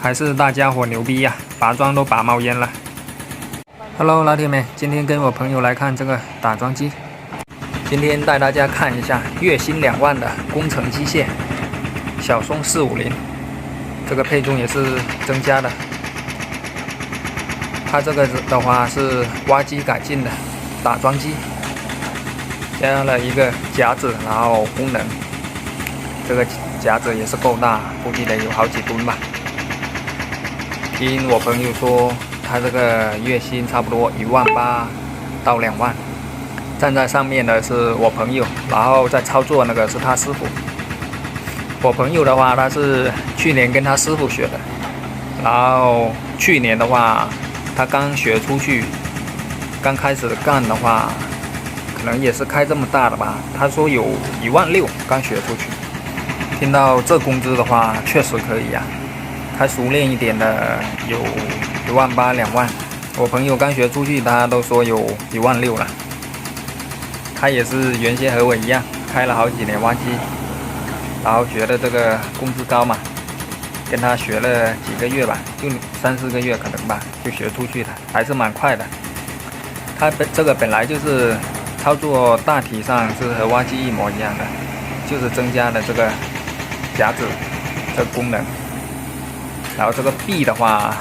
还是大家伙牛逼呀，拔桩都拔冒烟了。Hello， 老铁们，今天跟我朋友来看这个打桩机。今天带大家看一下月薪2万的工程机械小松450，这个配重也是增加的。它这个的话是挖机改进的打桩机，加了一个夹子，然后功能。这个夹子也是够大，估计得有好几吨吧。听我朋友说，他这个月薪差不多18000到2万。站在上面的是我朋友，然后在操作那个是他师傅。我朋友的话，他是去年跟他师傅学的，然后去年的话，他刚学出去，刚开始干的话，可能也是开这么大的吧。他说有16000刚学出去。听到这工资的话，确实可以呀。开熟练一点的有18000、2万。我朋友刚学出去，他都说有16000了。他也是原先和我一样，开了好几年挖机，然后觉得这个工资高嘛，跟他学了几个月吧，就3、4个月可能吧，就学出去了，还是蛮快的。他这个本来就是操作大体上是和挖机一模一样的，就是增加了这个夹子这个功能，然后这个臂的话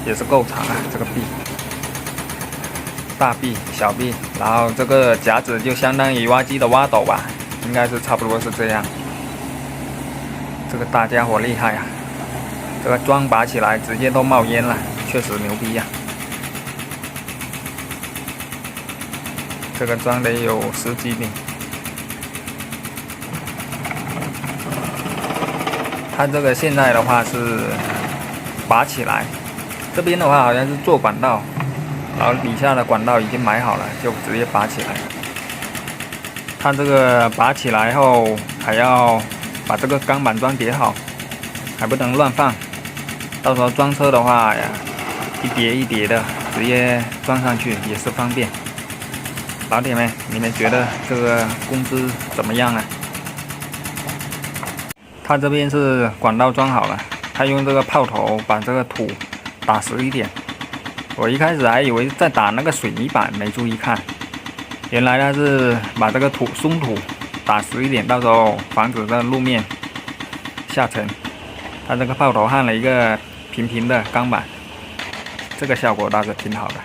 也是够长啊，这个臂。大臂、小臂，然后这个夹子就相当于挖机的挖斗吧，应该是差不多是这样。这个大家伙厉害呀，这个桩拔起来直接都冒烟了，确实牛逼呀。这个桩得有10几米。它这个现在的话是拔起来，这边的话好像是做管道。然后底下的管道已经买好了，就直接拔起来。它这个拔起来后，还要把这个钢板桩叠好，还不能乱放。到时候装车的话呀，一叠一叠的直接装上去也是方便。老铁们，你们觉得这个工资怎么样啊？它这边是管道装好了，它用这个炮头把这个土打实一点。我一开始还以为在打那个水泥板，没注意看，原来它是把这个松土打实一点，到时候防止这路面下沉。它这个炮头焊了一个平平的钢板，这个效果倒是挺好的。